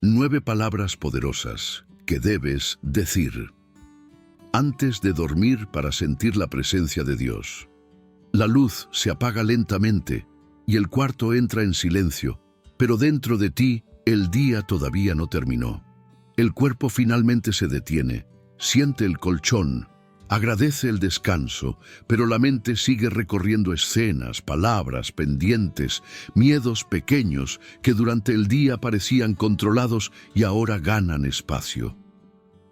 9 palabras poderosas que debes decir antes de dormir para sentir la presencia de Dios. La luz se apaga lentamente y el cuarto entra en silencio, pero dentro de ti el día todavía no terminó. El cuerpo finalmente se detiene, siente el colchón, agradece el descanso, pero la mente sigue recorriendo escenas, palabras, pendientes, miedos pequeños que durante el día parecían controlados y ahora ganan espacio.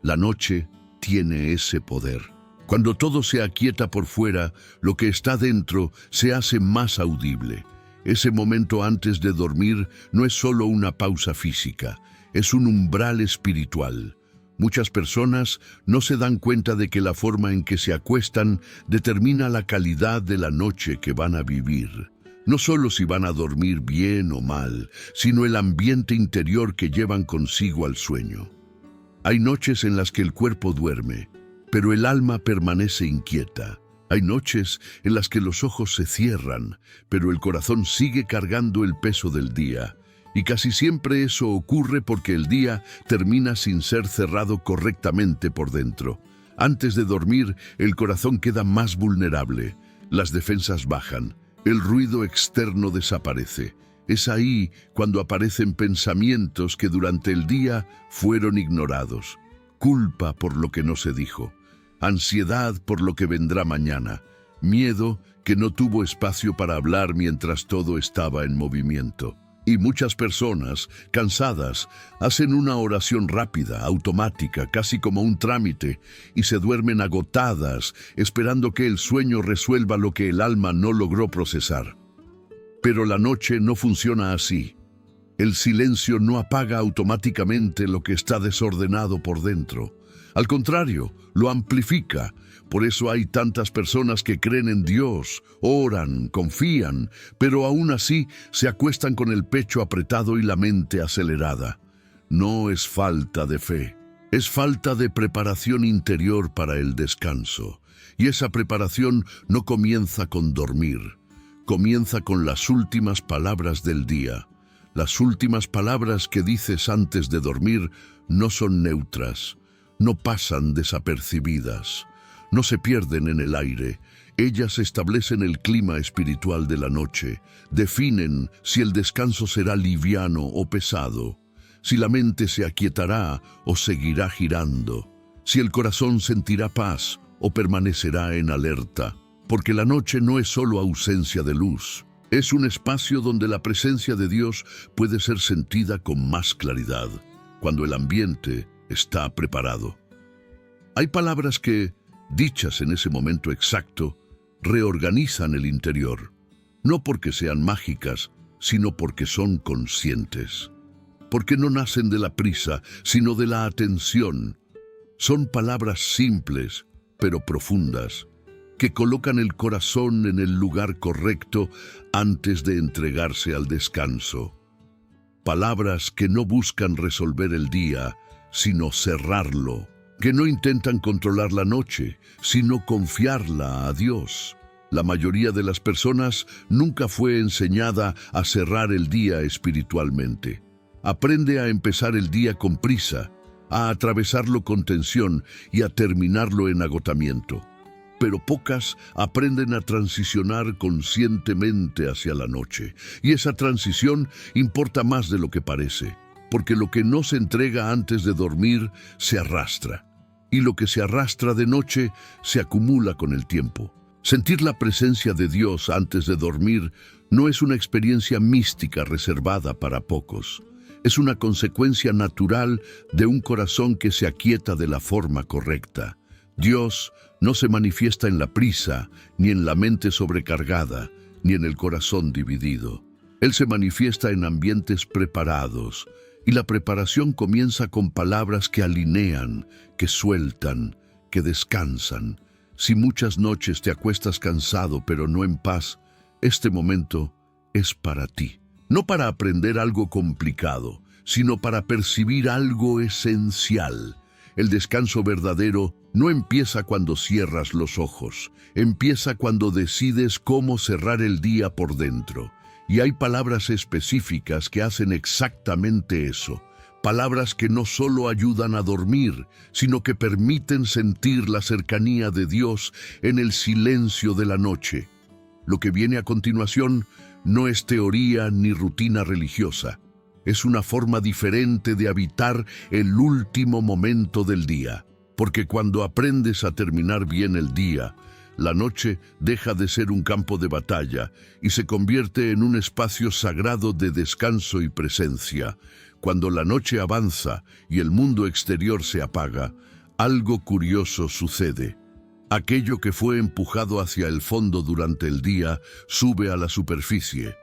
La noche tiene ese poder. Cuando todo se aquieta por fuera, lo que está dentro se hace más audible. Ese momento antes de dormir no es solo una pausa física, es un umbral espiritual. Muchas personas no se dan cuenta de que la forma en que se acuestan determina la calidad de la noche que van a vivir. No solo si van a dormir bien o mal, sino el ambiente interior que llevan consigo al sueño. Hay noches en las que el cuerpo duerme, pero el alma permanece inquieta. Hay noches en las que los ojos se cierran, pero el corazón sigue cargando el peso del día. Y casi siempre eso ocurre porque el día termina sin ser cerrado correctamente por dentro. Antes de dormir, el corazón queda más vulnerable. Las defensas bajan. El ruido externo desaparece. Es ahí cuando aparecen pensamientos que durante el día fueron ignorados. Culpa por lo que no se dijo. Ansiedad por lo que vendrá mañana. Miedo que no tuvo espacio para hablar mientras todo estaba en movimiento. Y muchas personas, cansadas, hacen una oración rápida, automática, casi como un trámite, y se duermen agotadas, esperando que el sueño resuelva lo que el alma no logró procesar. Pero la noche no funciona así. El silencio no apaga automáticamente lo que está desordenado por dentro. Al contrario, lo amplifica. Por eso hay tantas personas que creen en Dios, oran, confían, pero aún así se acuestan con el pecho apretado y la mente acelerada. No es falta de fe, es falta de preparación interior para el descanso. Y esa preparación no comienza con dormir, comienza con las últimas palabras del día. Las últimas palabras que dices antes de dormir no son neutras, no pasan desapercibidas. No se pierden en el aire. Ellas establecen el clima espiritual de la noche, definen si el descanso será liviano o pesado, si la mente se aquietará o seguirá girando, si el corazón sentirá paz o permanecerá en alerta, porque la noche no es solo ausencia de luz, es un espacio donde la presencia de Dios puede ser sentida con más claridad, cuando el ambiente está preparado. Hay palabras que, dichas en ese momento exacto, reorganizan el interior, no porque sean mágicas, sino porque son conscientes, porque no nacen de la prisa, sino de la atención. Son palabras simples, pero profundas, que colocan el corazón en el lugar correcto antes de entregarse al descanso. Palabras que no buscan resolver el día, sino cerrarlo, que no intentan controlar la noche, sino confiarla a Dios. La mayoría de las personas nunca fue enseñada a cerrar el día espiritualmente. Aprende a empezar el día con prisa, a atravesarlo con tensión y a terminarlo en agotamiento. Pero pocas aprenden a transicionar conscientemente hacia la noche. Y esa transición importa más de lo que parece, porque lo que no se entrega antes de dormir se arrastra. Y lo que se arrastra de noche se acumula con el tiempo. Sentir la presencia de Dios antes de dormir no es una experiencia mística reservada para pocos. Es una consecuencia natural de un corazón que se aquieta de la forma correcta. Dios no se manifiesta en la prisa, ni en la mente sobrecargada, ni en el corazón dividido. Él se manifiesta en ambientes preparados, y la preparación comienza con palabras que alinean, que sueltan, que descansan. Si muchas noches te acuestas cansado pero no en paz, este momento es para ti. No para aprender algo complicado, sino para percibir algo esencial. El descanso verdadero no empieza cuando cierras los ojos, empieza cuando decides cómo cerrar el día por dentro. Y hay palabras específicas que hacen exactamente eso. Palabras que no solo ayudan a dormir, sino que permiten sentir la cercanía de Dios en el silencio de la noche. Lo que viene a continuación no es teoría ni rutina religiosa. Es una forma diferente de habitar el último momento del día. Porque cuando aprendes a terminar bien el día, la noche deja de ser un campo de batalla y se convierte en un espacio sagrado de descanso y presencia. Cuando la noche avanza y el mundo exterior se apaga, algo curioso sucede. Aquello que fue empujado hacia el fondo durante el día sube a la superficie.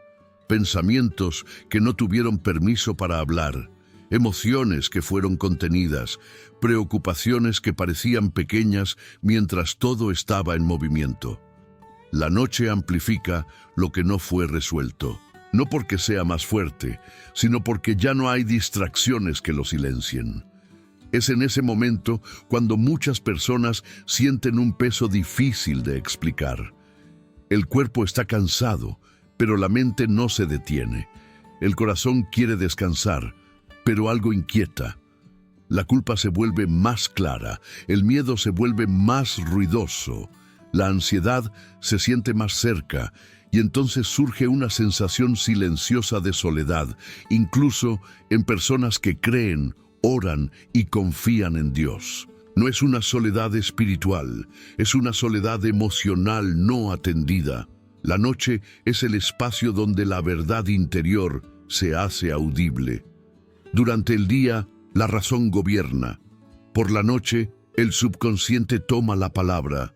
Pensamientos que no tuvieron permiso para hablar, emociones que fueron contenidas, preocupaciones que parecían pequeñas mientras todo estaba en movimiento. La noche amplifica lo que no fue resuelto, no porque sea más fuerte, sino porque ya no hay distracciones que lo silencien. Es en ese momento cuando muchas personas sienten un peso difícil de explicar. El cuerpo está cansado, pero la mente no se detiene. El corazón quiere descansar, pero algo inquieta. La culpa se vuelve más clara, el miedo se vuelve más ruidoso, la ansiedad se siente más cerca y entonces surge una sensación silenciosa de soledad, incluso en personas que creen, oran y confían en Dios. No es una soledad espiritual, es una soledad emocional no atendida. La noche es el espacio donde la verdad interior se hace audible. Durante el día, la razón gobierna. Por la noche, el subconsciente toma la palabra.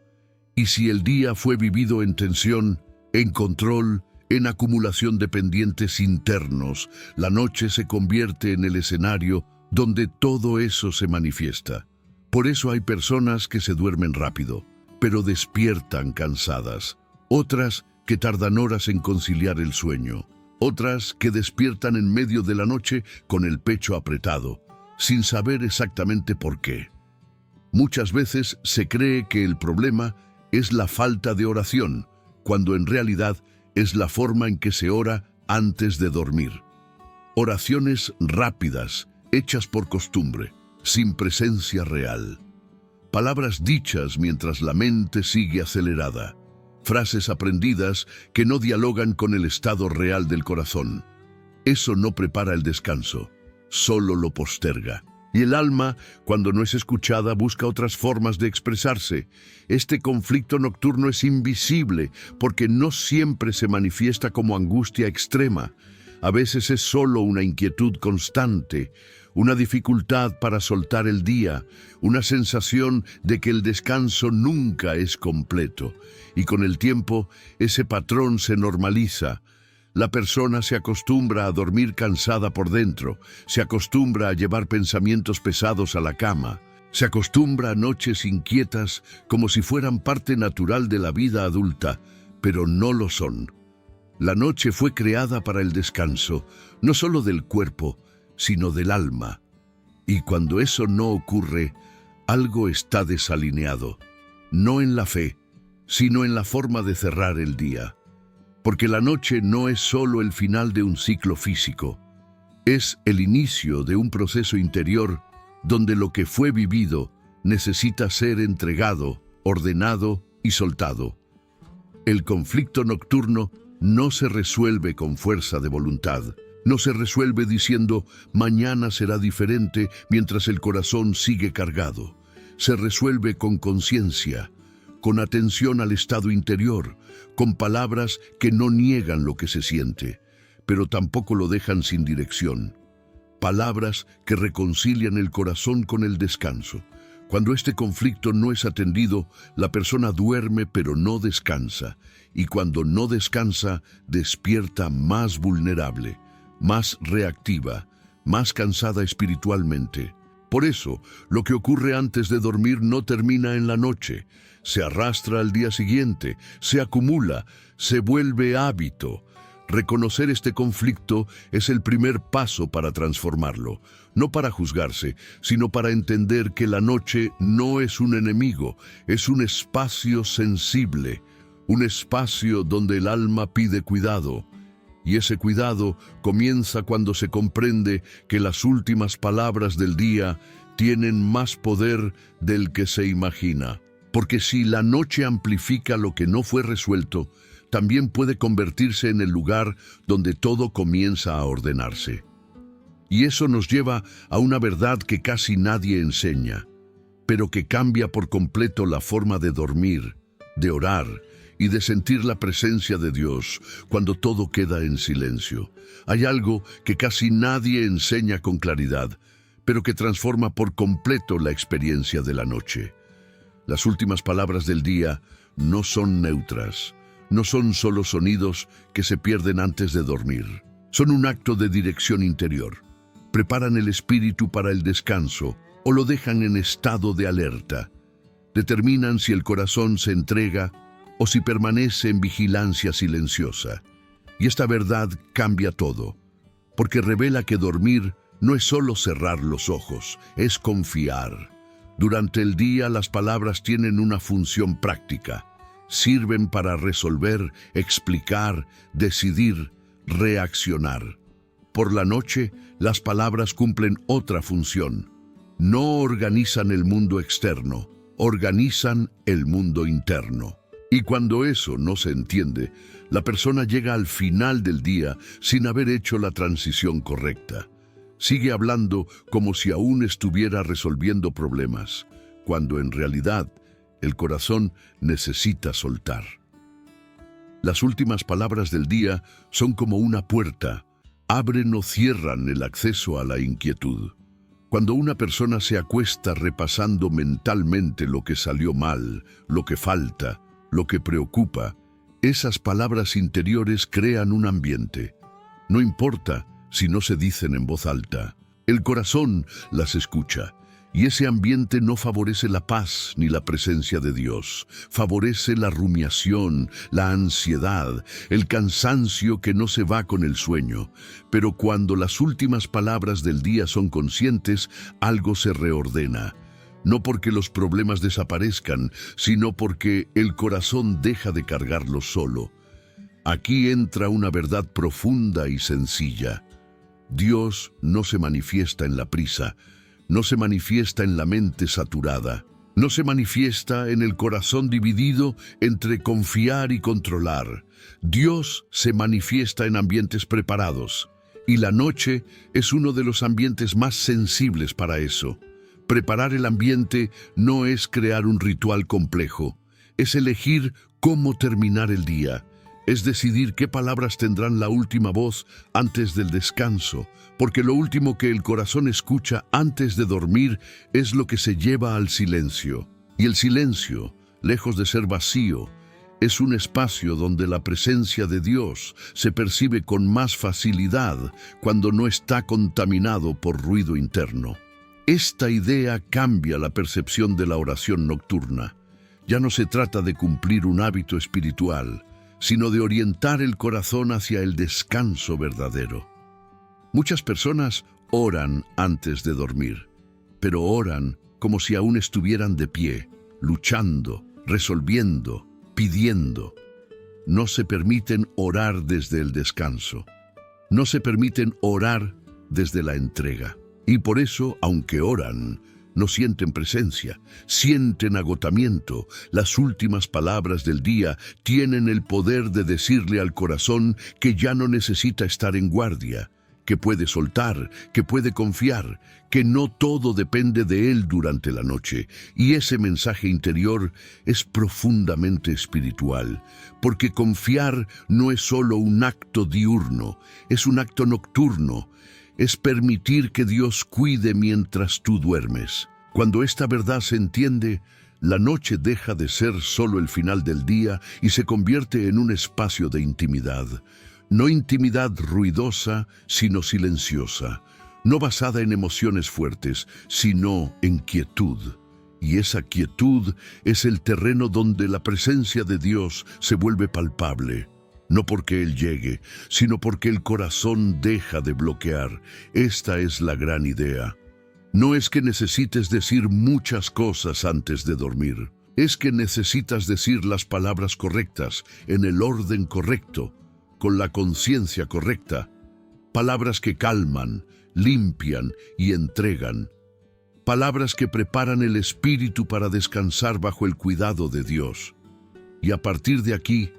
Y si el día fue vivido en tensión, en control, en acumulación de pendientes internos, la noche se convierte en el escenario donde todo eso se manifiesta. Por eso hay personas que se duermen rápido, pero despiertan cansadas. Otras que tardan horas en conciliar el sueño. Otras que despiertan en medio de la noche con el pecho apretado, sin saber exactamente por qué. Muchas veces se cree que el problema es la falta de oración, cuando en realidad es la forma en que se ora antes de dormir. Oraciones rápidas, hechas por costumbre, sin presencia real. Palabras dichas mientras la mente sigue acelerada. Frases aprendidas que no dialogan con el estado real del corazón. Eso no prepara el descanso, solo lo posterga. Y el alma, cuando no es escuchada, busca otras formas de expresarse. Este conflicto nocturno es invisible porque no siempre se manifiesta como angustia extrema. A veces es solo una inquietud constante, una dificultad para soltar el día, una sensación de que el descanso nunca es completo. Y con el tiempo, ese patrón se normaliza. La persona se acostumbra a dormir cansada por dentro, se acostumbra a llevar pensamientos pesados a la cama, se acostumbra a noches inquietas como si fueran parte natural de la vida adulta, pero no lo son. La noche fue creada para el descanso, no solo del cuerpo, sino del alma. Y cuando eso no ocurre, algo está desalineado, no en la fe, sino en la forma de cerrar el día. Porque la noche no es solo el final de un ciclo físico, es el inicio de un proceso interior donde lo que fue vivido necesita ser entregado, ordenado y soltado. El conflicto nocturno no se resuelve con fuerza de voluntad, no se resuelve diciendo mañana será diferente mientras el corazón sigue cargado. Se resuelve con conciencia, con atención al estado interior, con palabras que no niegan lo que se siente, pero tampoco lo dejan sin dirección. Palabras que reconcilian el corazón con el descanso. Cuando este conflicto no es atendido, la persona duerme pero no descansa, y cuando no descansa, despierta más vulnerable, más reactiva, más cansada espiritualmente. Por eso, lo que ocurre antes de dormir no termina en la noche, se arrastra al día siguiente, se acumula, se vuelve hábito. Reconocer este conflicto es el primer paso para transformarlo, no para juzgarse, sino para entender que la noche no es un enemigo, es un espacio sensible, un espacio donde el alma pide cuidado. Y ese cuidado comienza cuando se comprende que las últimas palabras del día tienen más poder del que se imagina. Porque si la noche amplifica lo que no fue resuelto, también puede convertirse en el lugar donde todo comienza a ordenarse. Y eso nos lleva a una verdad que casi nadie enseña, pero que cambia por completo la forma de dormir, de orar y de sentir la presencia de Dios cuando todo queda en silencio. Hay algo que casi nadie enseña con claridad, pero que transforma por completo la experiencia de la noche. Las últimas palabras del día no son neutras, no son solo sonidos que se pierden antes de dormir. Son un acto de dirección interior. Preparan el espíritu para el descanso o lo dejan en estado de alerta. Determinan si el corazón se entrega o si permanece en vigilancia silenciosa. Y esta verdad cambia todo, porque revela que dormir no es solo cerrar los ojos, es confiar. Durante el día las palabras tienen una función práctica. Sirven para resolver, explicar, decidir, reaccionar. Por la noche, las palabras cumplen otra función. No organizan el mundo externo, organizan el mundo interno. Y cuando eso no se entiende, la persona llega al final del día sin haber hecho la transición correcta. Sigue hablando como si aún estuviera resolviendo problemas, cuando en realidad el corazón necesita soltar. Las últimas palabras del día son como una puerta, abren o cierran el acceso a la inquietud. Cuando una persona se acuesta repasando mentalmente lo que salió mal, lo que falta, lo que preocupa, esas palabras interiores crean un ambiente. No importa si no se dicen en voz alta, el corazón las escucha, y ese ambiente no favorece la paz ni la presencia de Dios, favorece la rumiación, la ansiedad, el cansancio que no se va con el sueño. Pero cuando las últimas palabras del día son conscientes, algo se reordena. No porque los problemas desaparezcan, sino porque el corazón deja de cargarlos solo. Aquí entra una verdad profunda y sencilla. Dios no se manifiesta en la prisa, no se manifiesta en la mente saturada, no se manifiesta en el corazón dividido entre confiar y controlar. Dios se manifiesta en ambientes preparados, y la noche es uno de los ambientes más sensibles para eso. Preparar el ambiente no es crear un ritual complejo, es elegir cómo terminar el día. Es decidir qué palabras tendrán la última voz antes del descanso, porque lo último que el corazón escucha antes de dormir es lo que se lleva al silencio. Y el silencio, lejos de ser vacío, es un espacio donde la presencia de Dios se percibe con más facilidad cuando no está contaminado por ruido interno. Esta idea cambia la percepción de la oración nocturna. Ya no se trata de cumplir un hábito espiritual, sino de orientar el corazón hacia el descanso verdadero. Muchas personas oran antes de dormir, pero oran como si aún estuvieran de pie, luchando, resolviendo, pidiendo. No se permiten orar desde el descanso. No se permiten orar desde la entrega. Y por eso, aunque oran, no sienten presencia, sienten agotamiento. Las últimas palabras del día tienen el poder de decirle al corazón que ya no necesita estar en guardia, que puede soltar, que puede confiar, que no todo depende de él durante la noche. Y ese mensaje interior es profundamente espiritual, porque confiar no es solo un acto diurno, es un acto nocturno. Es permitir que Dios cuide mientras tú duermes. Cuando esta verdad se entiende, la noche deja de ser solo el final del día y se convierte en un espacio de intimidad. No intimidad ruidosa, sino silenciosa. No basada en emociones fuertes, sino en quietud. Y esa quietud es el terreno donde la presencia de Dios se vuelve palpable. No porque Él llegue, sino porque el corazón deja de bloquear. Esta es la gran idea. No es que necesites decir muchas cosas antes de dormir. Es que necesitas decir las palabras correctas, en el orden correcto, con la conciencia correcta, palabras que calman, limpian y entregan, palabras que preparan el espíritu para descansar bajo el cuidado de Dios. Y a partir de aquí,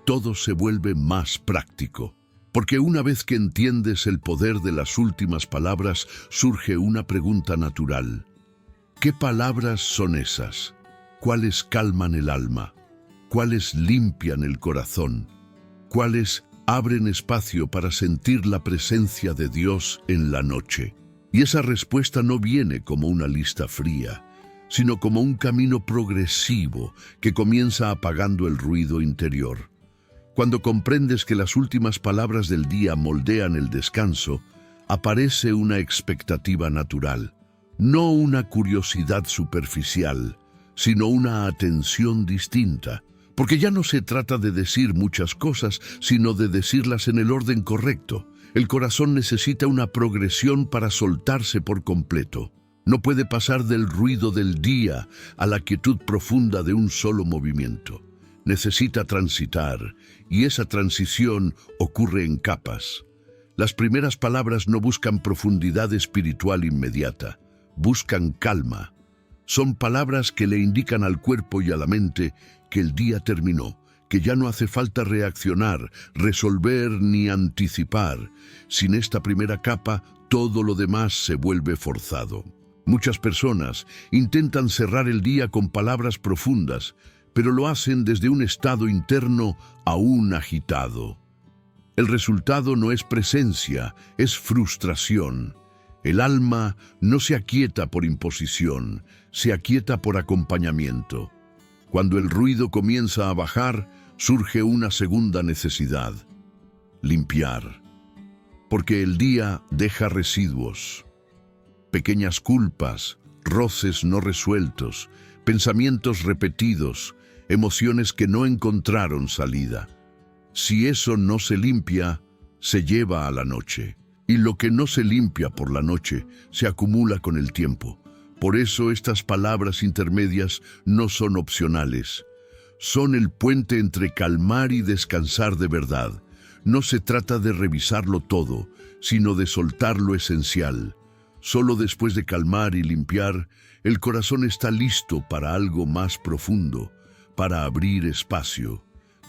todo se vuelve más práctico. Porque una vez que entiendes el poder de las últimas palabras, surge una pregunta natural. ¿Qué palabras son esas? ¿Cuáles calman el alma? ¿Cuáles limpian el corazón? ¿Cuáles abren espacio para sentir la presencia de Dios en la noche? Y esa respuesta no viene como una lista fría, sino como un camino progresivo que comienza apagando el ruido interior. Cuando comprendes que las últimas palabras del día moldean el descanso, aparece una expectativa natural, no una curiosidad superficial, sino una atención distinta, porque ya no se trata de decir muchas cosas, sino de decirlas en el orden correcto. El corazón necesita una progresión para soltarse por completo. No puede pasar del ruido del día a la quietud profunda de un solo movimiento. Necesita transitar, y esa transición ocurre en capas. Las primeras palabras no buscan profundidad espiritual inmediata, buscan calma. Son palabras que le indican al cuerpo y a la mente que el día terminó, que ya no hace falta reaccionar, resolver ni anticipar. Sin esta primera capa, todo lo demás se vuelve forzado. Muchas personas intentan cerrar el día con palabras profundas, pero lo hacen desde un estado interno aún agitado. El resultado no es presencia, es frustración. El alma no se aquieta por imposición, se aquieta por acompañamiento. Cuando el ruido comienza a bajar, surge una segunda necesidad: limpiar. Porque el día deja residuos, pequeñas culpas, roces no resueltos, pensamientos repetidos, emociones que no encontraron salida. Si eso no se limpia, se lleva a la noche. Y lo que no se limpia por la noche se acumula con el tiempo. Por eso estas palabras intermedias no son opcionales. Son el puente entre calmar y descansar de verdad. No se trata de revisarlo todo, sino de soltar lo esencial. Solo después de calmar y limpiar, el corazón está listo para algo más profundo, para abrir espacio,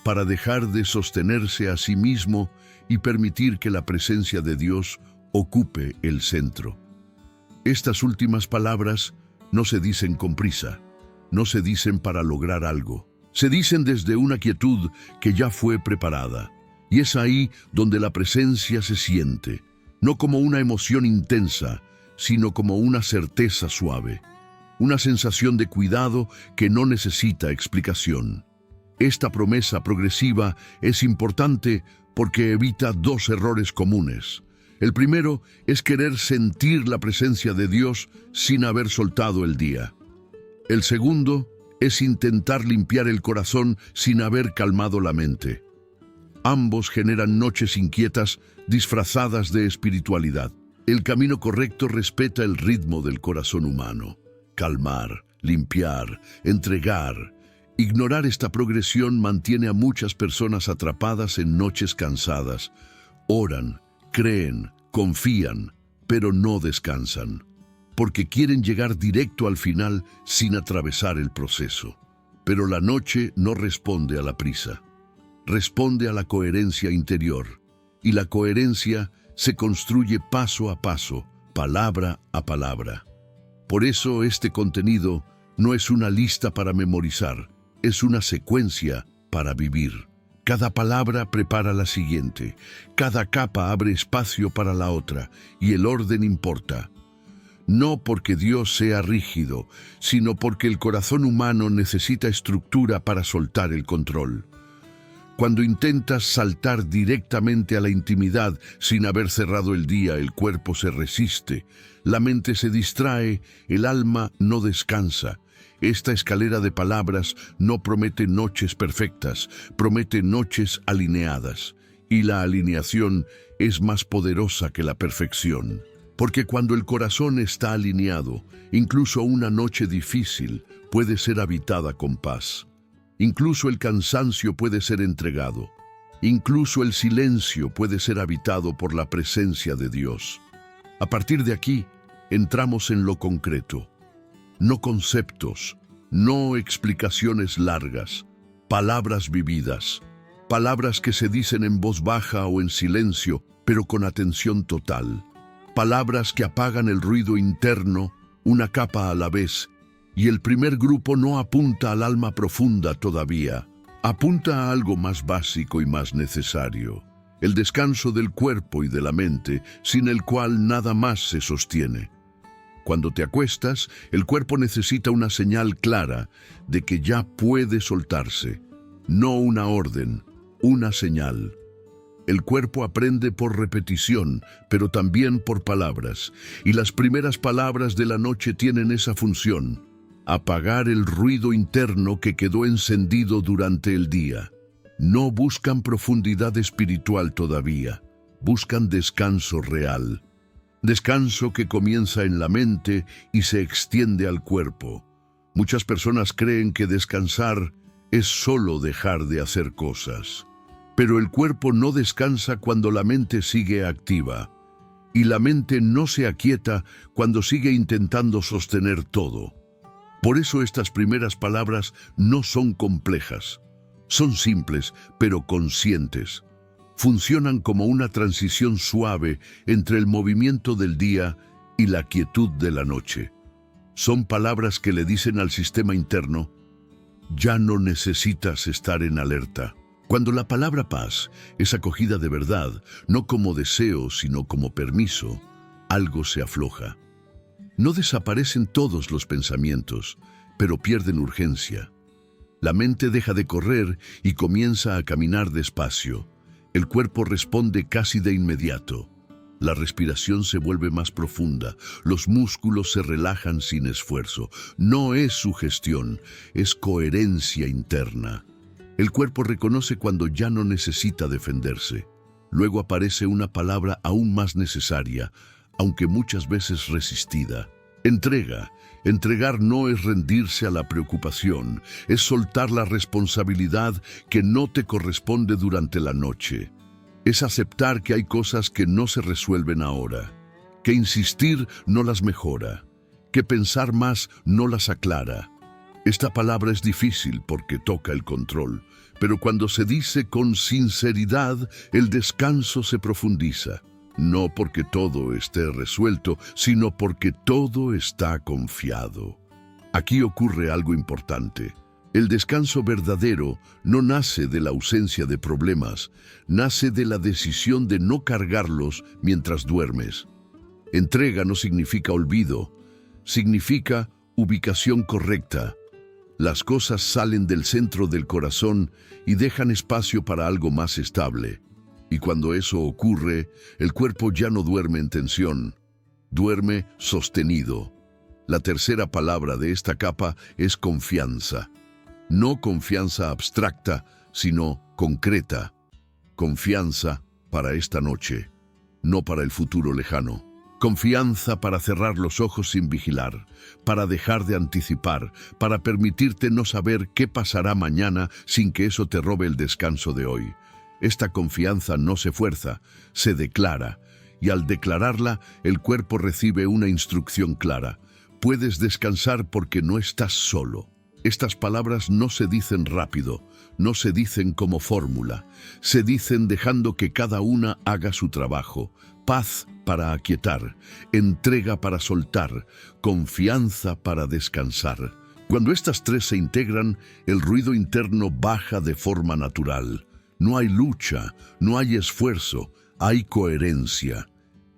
para dejar de sostenerse a sí mismo y permitir que la presencia de Dios ocupe el centro. Estas últimas palabras no se dicen con prisa, no se dicen para lograr algo. Se dicen desde una quietud que ya fue preparada. Y es ahí donde la presencia se siente, no como una emoción intensa, sino como una certeza suave. Una sensación de cuidado que no necesita explicación. Esta promesa progresiva es importante porque evita dos errores comunes. El primero es querer sentir la presencia de Dios sin haber soltado el día. El segundo es intentar limpiar el corazón sin haber calmado la mente. Ambos generan noches inquietas disfrazadas de espiritualidad. El camino correcto respeta el ritmo del corazón humano. Calmar, limpiar, entregar. Ignorar esta progresión mantiene a muchas personas atrapadas en noches cansadas. Oran, creen, confían, pero no descansan, porque quieren llegar directo al final sin atravesar el proceso. Pero la noche no responde a la prisa, responde a la coherencia interior, y la coherencia se construye paso a paso, palabra a palabra. Por eso este contenido no es una lista para memorizar, es una secuencia para vivir. Cada palabra prepara la siguiente, cada capa abre espacio para la otra, y el orden importa. No porque Dios sea rígido, sino porque el corazón humano necesita estructura para soltar el control. Cuando intentas saltar directamente a la intimidad sin haber cerrado el día, el cuerpo se resiste, la mente se distrae, el alma no descansa. Esta escalera de palabras no promete noches perfectas, promete noches alineadas. Y la alineación es más poderosa que la perfección. Porque cuando el corazón está alineado, incluso una noche difícil puede ser habitada con paz. Incluso el cansancio puede ser entregado. Incluso el silencio puede ser habitado por la presencia de Dios. A partir de aquí, entramos en lo concreto. No conceptos, no explicaciones largas, palabras vividas, palabras que se dicen en voz baja o en silencio, pero con atención total. Palabras que apagan el ruido interno, una capa a la vez, y el primer grupo no apunta al alma profunda todavía. Apunta a algo más básico y más necesario, el descanso del cuerpo y de la mente, sin el cual nada más se sostiene. Cuando te acuestas, el cuerpo necesita una señal clara de que ya puede soltarse, no una orden, una señal. El cuerpo aprende por repetición, pero también por palabras, y las primeras palabras de la noche tienen esa función: apagar el ruido interno que quedó encendido durante el día. No buscan profundidad espiritual todavía, buscan descanso real. Descanso que comienza en la mente y se extiende al cuerpo. Muchas personas creen que descansar es solo dejar de hacer cosas. Pero el cuerpo no descansa cuando la mente sigue activa. Y la mente no se aquieta cuando sigue intentando sostener todo. Por eso estas primeras palabras no son complejas. Son simples, pero conscientes. Funcionan como una transición suave entre el movimiento del día y la quietud de la noche. Son palabras que le dicen al sistema interno: ya no necesitas estar en alerta. Cuando la palabra paz es acogida de verdad, no como deseo, sino como permiso, algo se afloja. No desaparecen todos los pensamientos, pero pierden urgencia. La mente deja de correr y comienza a caminar despacio. El cuerpo responde casi de inmediato. La respiración se vuelve más profunda, los músculos se relajan sin esfuerzo. No es sugestión, es coherencia interna. El cuerpo reconoce cuando ya no necesita defenderse. Luego aparece una palabra aún más necesaria, aunque muchas veces resistida: entrega. Entregar no es rendirse a la preocupación, es soltar la responsabilidad que no te corresponde durante la noche. Es aceptar que hay cosas que no se resuelven ahora, que insistir no las mejora, que pensar más no las aclara. Esta palabra es difícil porque toca el control, pero cuando se dice con sinceridad, el descanso se profundiza. No porque todo esté resuelto, sino porque todo está confiado. Aquí ocurre algo importante. El descanso verdadero no nace de la ausencia de problemas, nace de la decisión de no cargarlos mientras duermes. Entrega no significa olvido, significa ubicación correcta. Las cosas salen del centro del corazón y dejan espacio para algo más estable. Y cuando eso ocurre, el cuerpo ya no duerme en tensión, duerme sostenido. La tercera palabra de esta capa es confianza. No confianza abstracta, sino concreta. Confianza para esta noche, no para el futuro lejano. Confianza para cerrar los ojos sin vigilar, para dejar de anticipar, para permitirte no saber qué pasará mañana sin que eso te robe el descanso de hoy. Esta confianza no se fuerza, se declara, y al declararla, el cuerpo recibe una instrucción clara. Puedes descansar porque no estás solo. Estas palabras no se dicen rápido, no se dicen como fórmula, se dicen dejando que cada una haga su trabajo. Paz para aquietar, entrega para soltar, confianza para descansar. Cuando estas tres se integran, el ruido interno baja de forma natural. No hay lucha, no hay esfuerzo, hay coherencia.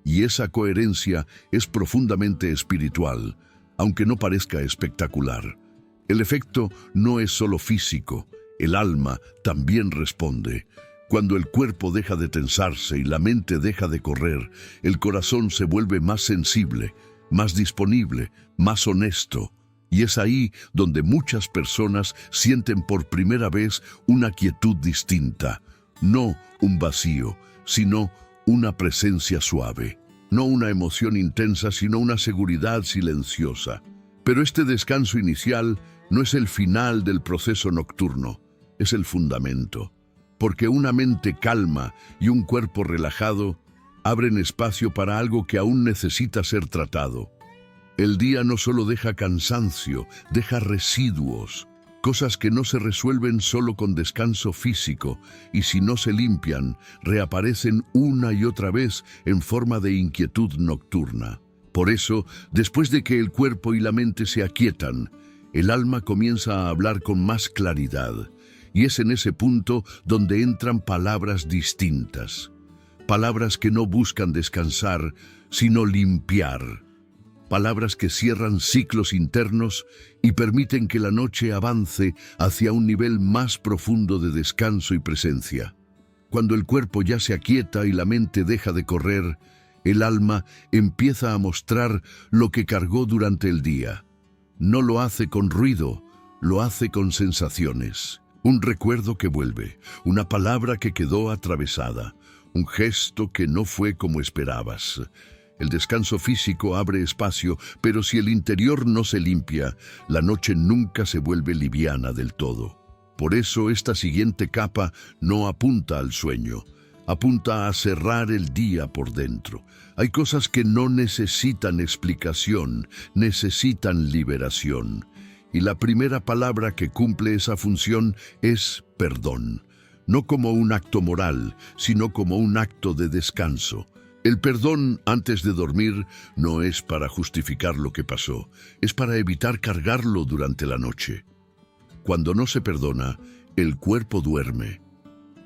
Y esa coherencia es profundamente espiritual, aunque no parezca espectacular. El efecto no es solo físico, el alma también responde. Cuando el cuerpo deja de tensarse y la mente deja de correr, el corazón se vuelve más sensible, más disponible, más honesto. Y es ahí donde muchas personas sienten por primera vez una quietud distinta. No un vacío, sino una presencia suave. No una emoción intensa, sino una seguridad silenciosa. Pero este descanso inicial no es el final del proceso nocturno, es el fundamento. porque una mente calma y un cuerpo relajado abren espacio para algo que aún necesita ser tratado. El día no solo deja cansancio, deja residuos, cosas que no se resuelven solo con descanso físico, y si no se limpian, reaparecen una y otra vez en forma de inquietud nocturna. Por eso, después de que el cuerpo y la mente se aquietan, el alma comienza a hablar con más claridad, y es en ese punto donde entran palabras distintas. Palabras que no buscan descansar, sino limpiar. Palabras que cierran ciclos internos y permiten que la noche avance hacia un nivel más profundo de descanso y presencia. Cuando el cuerpo ya se aquieta y la mente deja de correr, el alma empieza a mostrar lo que cargó durante el día. No lo hace con ruido, lo hace con sensaciones. Un recuerdo que vuelve, una palabra que quedó atravesada, un gesto que no fue como esperabas. El descanso físico abre espacio, pero si el interior no se limpia, la noche nunca se vuelve liviana del todo. Por eso esta siguiente capa no apunta al sueño, apunta a cerrar el día por dentro. Hay cosas que no necesitan explicación, necesitan liberación. Y la primera palabra que cumple esa función es perdón. No como un acto moral, sino como un acto de descanso. El perdón antes de dormir no es para justificar lo que pasó, es para evitar cargarlo durante la noche. Cuando no se perdona, el cuerpo duerme,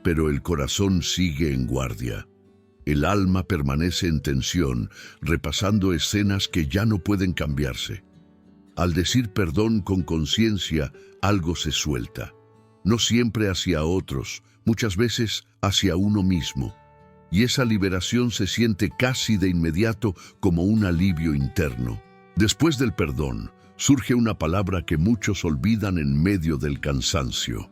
pero el corazón sigue en guardia. El alma permanece en tensión, repasando escenas que ya no pueden cambiarse. Al decir perdón con conciencia, algo se suelta. No siempre hacia otros, muchas veces hacia uno mismo. Y esa liberación se siente casi de inmediato como un alivio interno. Después del perdón, surge una palabra que muchos olvidan en medio del cansancio: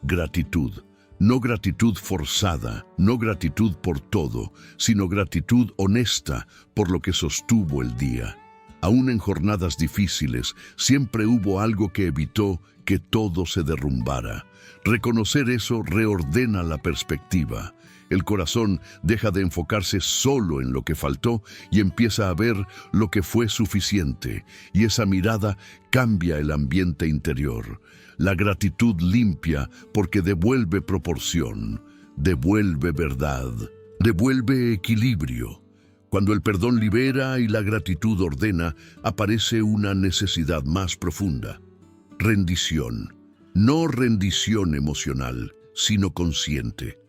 gratitud. No gratitud forzada, no gratitud por todo, sino gratitud honesta por lo que sostuvo el día. Aún en jornadas difíciles, siempre hubo algo que evitó que todo se derrumbara. Reconocer eso reordena la perspectiva. El corazón deja de enfocarse solo en lo que faltó y empieza a ver lo que fue suficiente, y esa mirada cambia el ambiente interior. La gratitud limpia porque devuelve proporción, devuelve verdad, devuelve equilibrio. Cuando el perdón libera y la gratitud ordena, aparece una necesidad más profunda: rendición. No rendición emocional, sino consciente.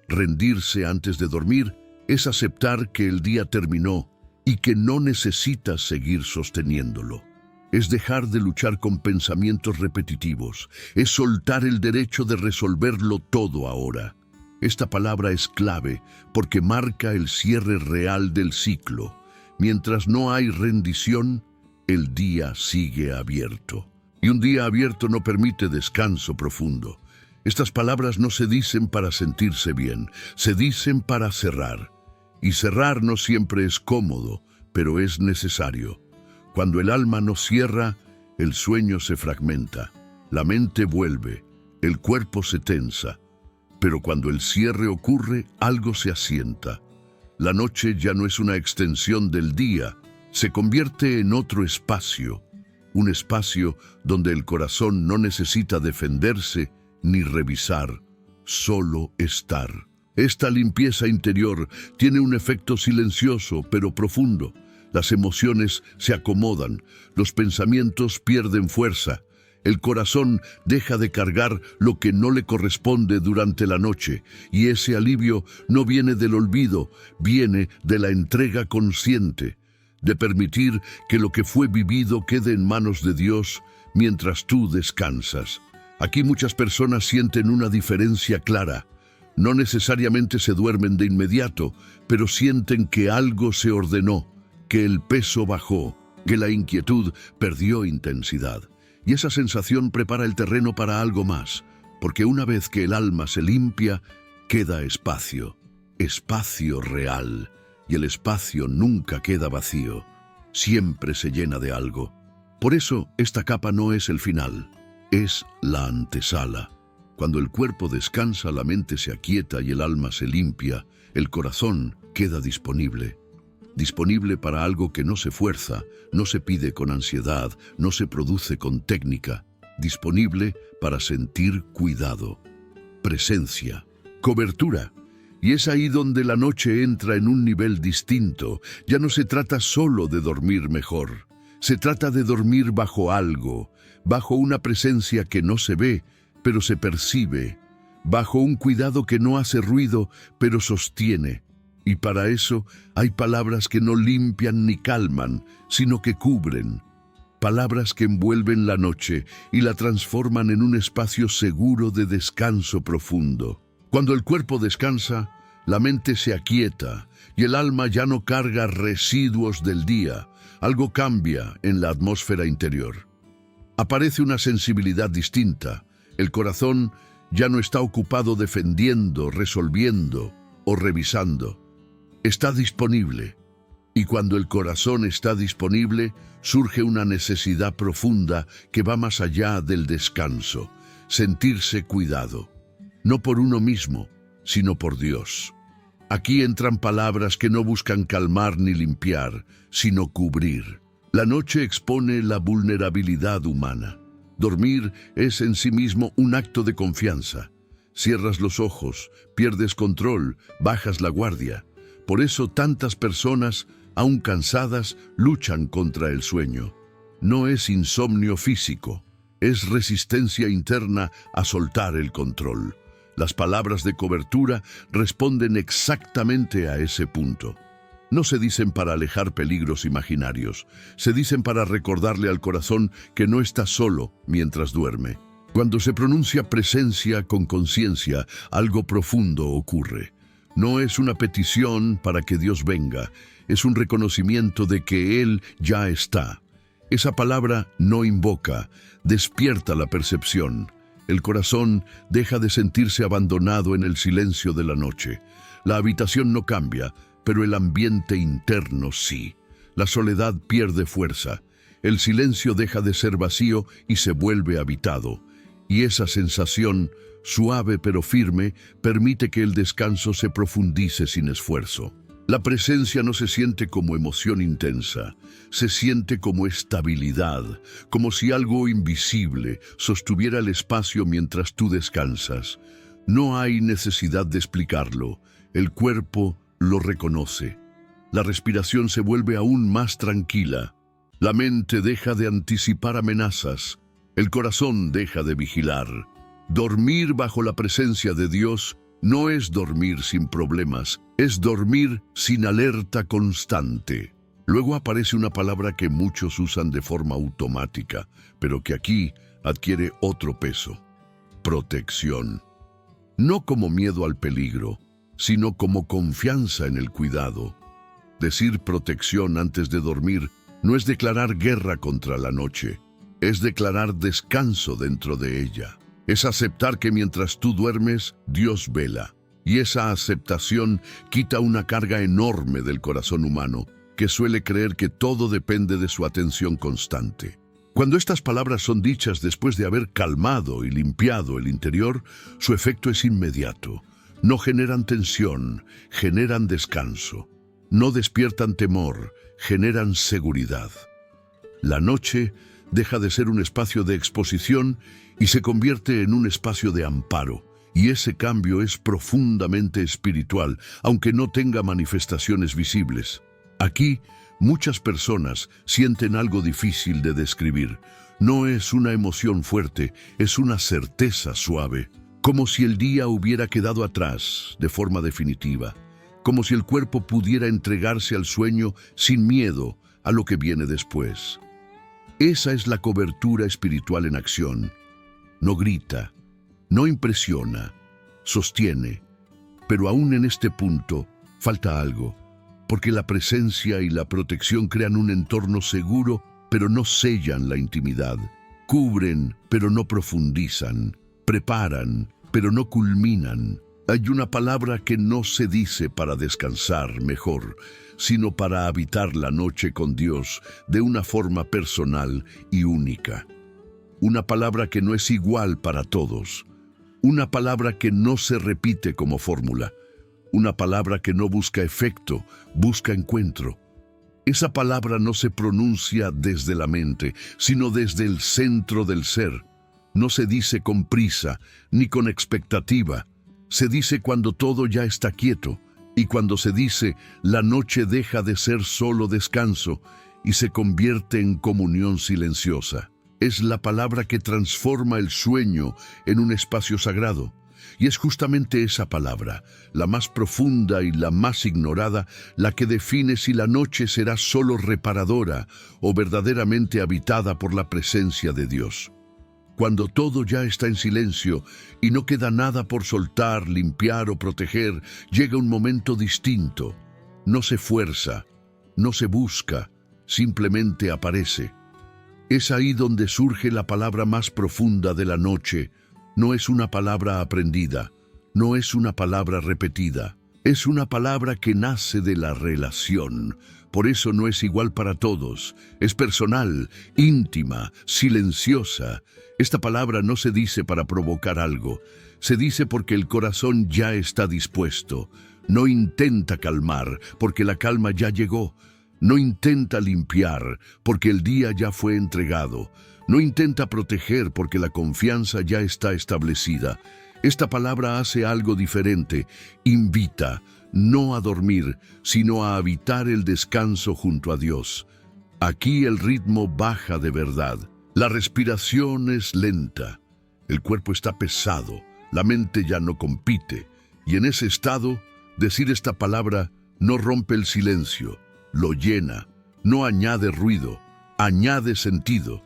Rendirse antes de dormir es aceptar que el día terminó y que no necesitas seguir sosteniéndolo. Es dejar de luchar con pensamientos repetitivos, es soltar el derecho de resolverlo todo ahora. Esta palabra es clave porque marca el cierre real del ciclo. Mientras no hay rendición, el día sigue abierto. Y un día abierto no permite descanso profundo. Estas palabras no se dicen para sentirse bien, se dicen para cerrar. Y cerrar no siempre es cómodo, pero es necesario. Cuando el alma no cierra, el sueño se fragmenta, la mente vuelve, el cuerpo se tensa. Pero cuando el cierre ocurre, algo se asienta. La noche ya no es una extensión del día, se convierte en otro espacio. Un espacio donde el corazón no necesita defenderse ni revisar, solo estar. Esta limpieza interior tiene un efecto silencioso pero profundo. Las emociones se acomodan, los pensamientos pierden fuerza, el corazón deja de cargar lo que no le corresponde durante la noche, y ese alivio no viene del olvido, viene de la entrega consciente, de permitir que lo que fue vivido quede en manos de Dios mientras tú descansas. Aquí muchas personas sienten una diferencia clara. No necesariamente se duermen de inmediato, pero sienten que algo se ordenó, que el peso bajó, que la inquietud perdió intensidad. Y esa sensación prepara el terreno para algo más, porque una vez que el alma se limpia, queda espacio, espacio real, y el espacio nunca queda vacío, siempre se llena de algo. Por eso, esta capa no es el final, es la antesala. Cuando el cuerpo descansa, la mente se aquieta y el alma se limpia, el corazón queda disponible. Disponible para algo que no se fuerza, no se pide con ansiedad, no se produce con técnica. Disponible para sentir cuidado, presencia, cobertura. Y es ahí donde la noche entra en un nivel distinto. Ya no se trata solo de dormir mejor. Se trata de dormir bajo algo, bajo una presencia que no se ve, pero se percibe, bajo un cuidado que no hace ruido, pero sostiene. Y para eso hay palabras que no limpian ni calman, sino que cubren. Palabras que envuelven la noche y la transforman en un espacio seguro de descanso profundo. Cuando el cuerpo descansa, la mente se aquieta y el alma ya no carga residuos del día. Algo cambia en la atmósfera interior. Aparece una sensibilidad distinta. El corazón ya no está ocupado defendiendo, resolviendo o revisando. Está disponible. Y cuando el corazón está disponible, surge una necesidad profunda que va más allá del descanso. Sentirse cuidado. No por uno mismo, sino por Dios. Aquí entran palabras que no buscan calmar ni limpiar, sino cubrir. La noche expone la vulnerabilidad humana. Dormir es en sí mismo un acto de confianza. Cierras los ojos, pierdes control, bajas la guardia. Por eso tantas personas, aún cansadas, luchan contra el sueño. No es insomnio físico, es resistencia interna a soltar el control. Las palabras de cobertura responden exactamente a ese punto. No se dicen para alejar peligros imaginarios, se dicen para recordarle al corazón que no está solo mientras duerme. Cuando se pronuncia presencia con conciencia, algo profundo ocurre. No es una petición para que Dios venga, es un reconocimiento de que Él ya está. Esa palabra no invoca, despierta la percepción. El corazón deja de sentirse abandonado en el silencio de la noche. La habitación no cambia, pero el ambiente interno sí. La soledad pierde fuerza. El silencio deja de ser vacío y se vuelve habitado. Y esa sensación, suave pero firme, permite que el descanso se profundice sin esfuerzo. La presencia no se siente como emoción intensa, se siente como estabilidad, como si algo invisible sostuviera el espacio mientras tú descansas. No hay necesidad de explicarlo, el cuerpo lo reconoce. La respiración se vuelve aún más tranquila, la mente deja de anticipar amenazas, el corazón deja de vigilar. Dormir bajo la presencia de Dios no es dormir sin problemas, es dormir sin alerta constante. Luego aparece una palabra que muchos usan de forma automática, pero que aquí adquiere otro peso: protección. No como miedo al peligro, sino como confianza en el cuidado. Decir protección antes de dormir no es declarar guerra contra la noche, es declarar descanso dentro de ella. Es aceptar que mientras tú duermes, Dios vela. Y esa aceptación quita una carga enorme del corazón humano, que suele creer que todo depende de su atención constante. Cuando estas palabras son dichas después de haber calmado y limpiado el interior, su efecto es inmediato. No generan tensión, generan descanso. No despiertan temor, generan seguridad. La noche deja de ser un espacio de exposición y se convierte en un espacio de amparo. Y ese cambio es profundamente espiritual, aunque no tenga manifestaciones visibles. Aquí, muchas personas sienten algo difícil de describir. No es una emoción fuerte, es una certeza suave, como si el día hubiera quedado atrás de forma definitiva, como si el cuerpo pudiera entregarse al sueño sin miedo a lo que viene después. Esa es la cobertura espiritual en acción. No grita, no impresiona, sostiene, pero aún en este punto falta algo, porque la presencia y la protección crean un entorno seguro, pero no sellan la intimidad, cubren, pero no profundizan, preparan, pero no culminan. Hay una palabra que no se dice para descansar mejor, sino para habitar la noche con Dios de una forma personal y única. Una palabra que no es igual para todos. una palabra que no se repite como fórmula, una palabra que no busca efecto, busca encuentro. Esa palabra no se pronuncia desde la mente, sino desde el centro del ser. No se dice con prisa, ni con expectativa. Se dice cuando todo ya está quieto, y cuando se dice, la noche deja de ser solo descanso y se convierte en comunión silenciosa. Es la palabra que transforma el sueño en un espacio sagrado. Y es justamente esa palabra, la más profunda y la más ignorada, la que define si la noche será solo reparadora o verdaderamente habitada por la presencia de Dios. Cuando todo ya está en silencio y no queda nada por soltar, limpiar o proteger, llega un momento distinto. No se fuerza, no se busca, simplemente aparece. Es ahí donde surge la palabra más profunda de la noche. No es una palabra aprendida, no es una palabra repetida. Es una palabra que nace de la relación. Por eso no es igual para todos. Es personal, íntima, silenciosa. Esta palabra no se dice para provocar algo. Se dice porque el corazón ya está dispuesto. No intenta calmar, porque la calma ya llegó. No intenta limpiar, porque el día ya fue entregado. No intenta proteger, porque la confianza ya está establecida. Esta palabra hace algo diferente. Invita, no a dormir, sino a habitar el descanso junto a Dios. Aquí el ritmo baja de verdad. La respiración es lenta. El cuerpo está pesado. La mente ya no compite. Y en ese estado, decir esta palabra no rompe el silencio, lo llena, no añade ruido, añade sentido.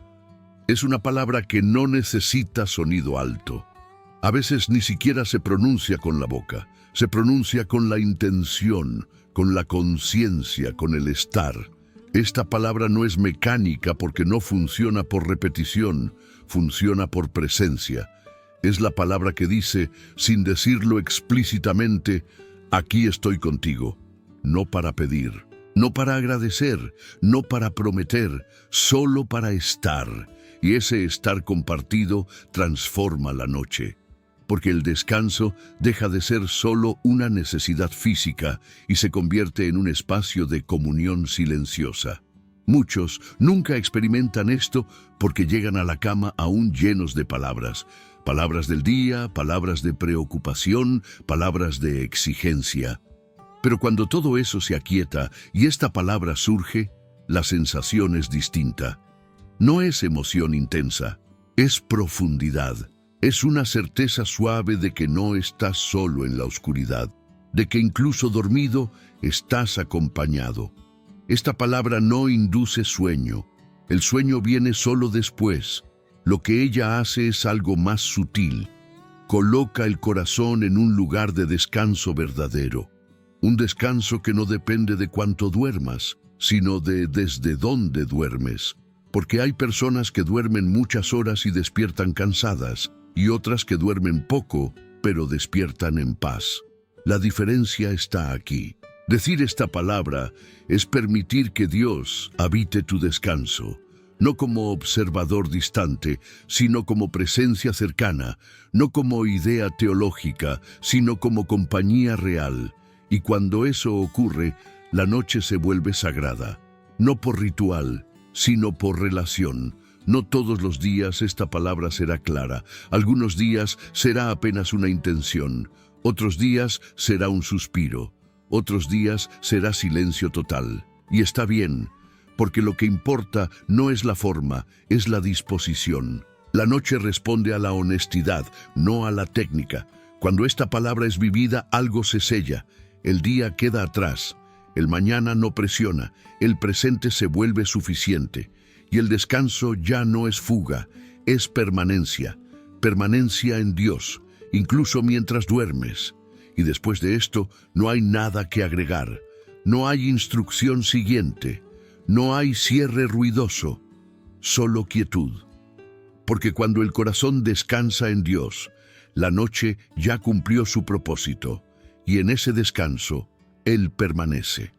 Es una palabra que no necesita sonido alto. A veces ni siquiera se pronuncia con la boca, se pronuncia con la intención, con la conciencia, con el estar. Esta palabra no es mecánica porque no funciona por repetición, funciona por presencia. Es la palabra que dice, sin decirlo explícitamente, aquí estoy contigo, no para pedir, no para agradecer, no para prometer, solo para estar. Y ese estar compartido transforma la noche. Porque el descanso deja de ser solo una necesidad física y se convierte en un espacio de comunión silenciosa. Muchos nunca experimentan esto porque llegan a la cama aún llenos de palabras. Palabras del día, palabras de preocupación, palabras de exigencia. Pero cuando todo eso se aquieta y esta palabra surge, la sensación es distinta. No es emoción intensa, es profundidad. Es una certeza suave de que no estás solo en la oscuridad, de que incluso dormido estás acompañado. Esta palabra no induce sueño. El sueño viene solo después. Lo que ella hace es algo más sutil. Coloca el corazón en un lugar de descanso verdadero. Un descanso que no depende de cuánto duermas, sino de desde dónde duermes. Porque hay personas que duermen muchas horas y despiertan cansadas, y otras que duermen poco, pero despiertan en paz. La diferencia está aquí. Decir esta palabra es permitir que Dios habite tu descanso, no como observador distante, sino como presencia cercana, no como idea teológica, sino como compañía real. Y cuando eso ocurre, la noche se vuelve sagrada, no por ritual, sino por relación. No todos los días esta palabra será clara. Algunos días será apenas una intención. Otros días será un suspiro. Otros días será silencio total. Y está bien, porque lo que importa no es la forma, es la disposición. La noche responde a la honestidad, no a la técnica. Cuando esta palabra es vivida, algo se sella. El día queda atrás. El mañana no presiona. El presente se vuelve suficiente. Y el descanso ya no es fuga, es permanencia. Permanencia en Dios, incluso mientras duermes. Y después de esto, no hay nada que agregar. No hay instrucción siguiente. No hay cierre ruidoso. Solo quietud. Porque cuando el corazón descansa en Dios, la noche ya cumplió su propósito. Y en ese descanso, Él permanece.